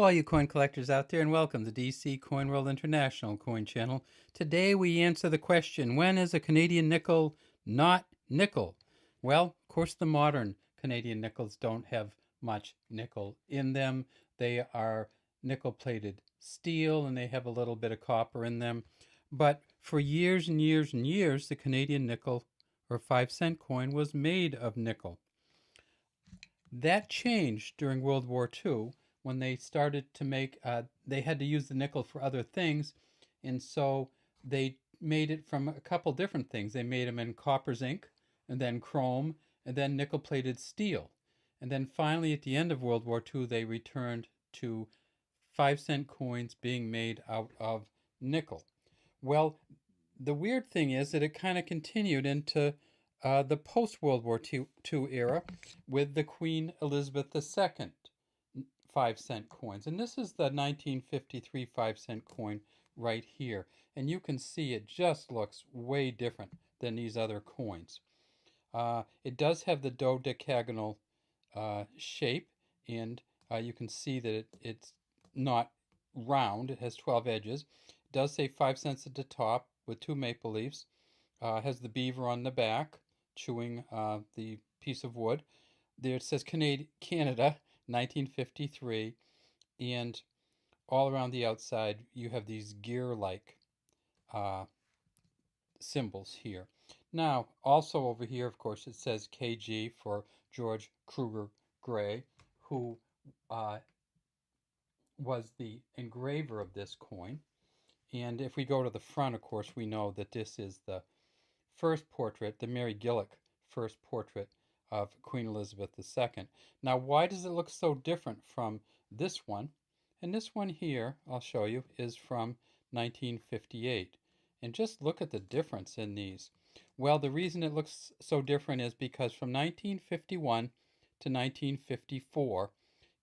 all you coin collectors out there, and welcome to DC Coin World International Coin Channel. Today we answer the question, when is a Canadian nickel not nickel? Well, of course the modern Canadian nickels don't have much nickel in them. They are nickel-plated steel, and they have a little bit of copper in them. But for years and years and years, the Canadian nickel or 5-cent coin was made of nickel. That changed during World War II when they started to make, they had to use the nickel for other things, and so they made it from a couple different things. They made them in copper zinc, and then chrome, and then nickel-plated steel. And then finally, at the end of World War II, they returned to 5-cent coins being made out of nickel. Well, the weird thing is that it kind of continued into the post-World War II era with the Queen Elizabeth II 5-cent coins. And this is the 1953 5-cent coin right here. And you can see it just looks way different than these other coins. It does have the dodecagonal shape, and you can see that it's not round. It has 12 edges. It does say 5 cents at the top with 2 maple leaves. Has the beaver on the back chewing the piece of wood. There it says Canada 1953, and all around the outside you have these gear-like symbols here. Now, also over here, of course, it says KG for George Kruger Gray, who was the engraver of this coin. And if we go to the front, of course, we know that this is the first portrait, the Mary Gillick first portrait of Queen Elizabeth II. Now, why does it look so different from this one? And this one here, I'll show you, is from 1958. And just look at the difference in these. Well, the reason it looks so different is because from 1951 to 1954,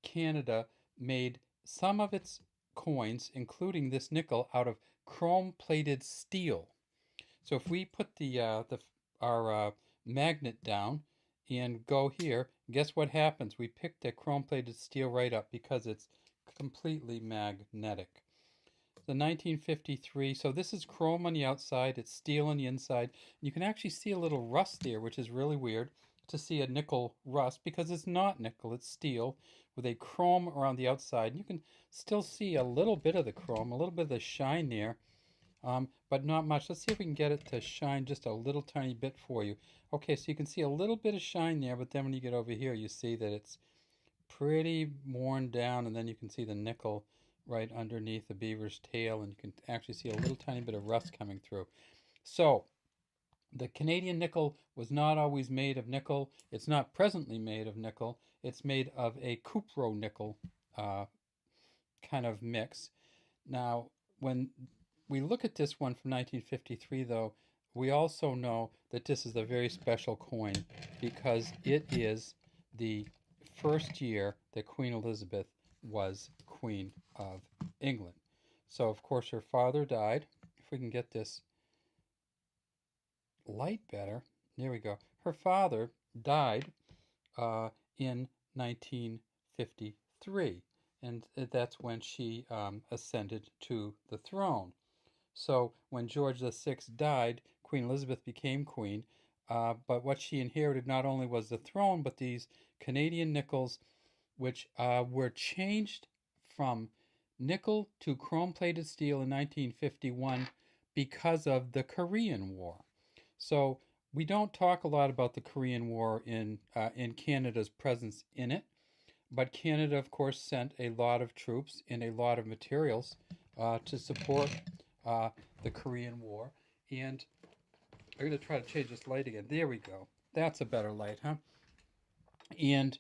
Canada made some of its coins, including this nickel, out of chrome-plated steel. So if we put our magnet down and go here, guess what happens? We pick the chrome-plated steel right up because it's completely magnetic. The 1953, so this is chrome on the outside, it's steel on the inside. You can actually see a little rust there, which is really weird to see a nickel rust because it's not nickel, it's steel with a chrome around the outside. You can still see a little bit of the chrome, a little bit of the shine there. But not much. Let's see if we can get it to shine just a little tiny bit for you. Okay, so you can see a little bit of shine there, but then when you get over here, you see that it's pretty worn down, and then you can see the nickel right underneath the beaver's tail, and you can actually see a little tiny bit of rust coming through. So, the Canadian nickel was not always made of nickel. It's not presently made of nickel. It's made of a cupro-nickel kind of mix. Now, when we look at this one from 1953, though, we also know that this is a very special coin because it is the first year that Queen Elizabeth was Queen of England. So, of course, her father died. If we can get this light better, there we go. Her father died in 1953, and that's when she ascended to the throne. So when George VI died, Queen Elizabeth became queen, but what she inherited not only was the throne, but these Canadian nickels, which were changed from nickel to chrome-plated steel in 1951 because of the Korean War. So we don't talk a lot about the Korean War in Canada's presence in it, but Canada, of course, sent a lot of troops and a lot of materials to support the Korean War. And I'm going to try to change this light again. There we go. That's a better light, huh? And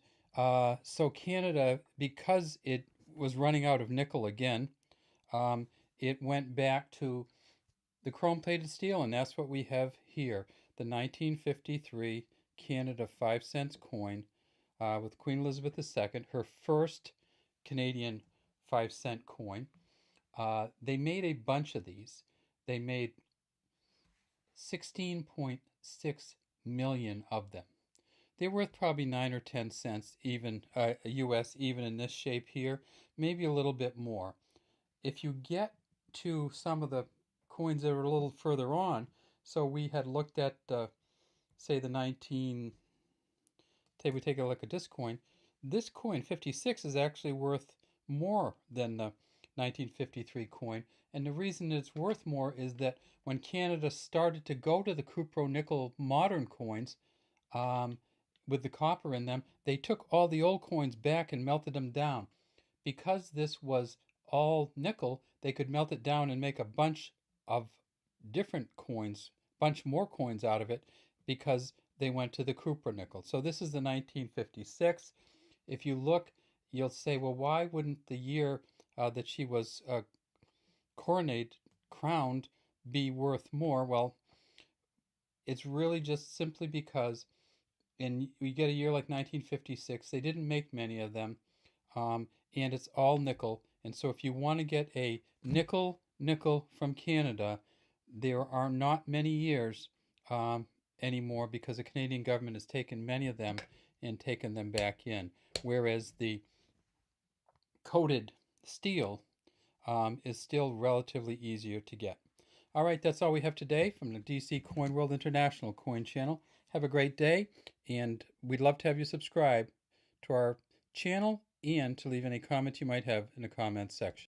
so Canada, because it was running out of nickel again, it went back to the chrome-plated steel, and that's what we have here. The 1953 Canada 5 cents coin with Queen Elizabeth II, her first Canadian 5-cent coin. They made a bunch of these. They made 16.6 million of them. they're worth probably 9 or 10 cents even, US, even in this shape here, maybe a little bit more. If you get to some of the coins that are a little further on, so we had looked at, say, the 19, say we take a look at this coin 56 is actually worth more than the 1953 coin. And the reason it's worth more is that when Canada started to go to the cupro nickel modern coins, um, with the copper in them, they took all the old coins back and melted them down. Because this was all nickel, they could melt it down and make a bunch of different coins, bunch more coins out of it, because they went to the cupro nickel. So this is the 1956. If you look, you'll say, well, why wouldn't the year that she was crowned, be worth more? Well, it's really just simply because we get a year like 1956, they didn't make many of them, and it's all nickel. And so if you want to get a nickel from Canada, there are not many years anymore, because the Canadian government has taken many of them and taken them back in. Whereas the coated steel is still relatively easier to get. All right, that's all we have today from the DC Coin World International Coin Channel. Have a great day, and we'd love to have you subscribe to our channel and to leave any comments you might have in the comments section.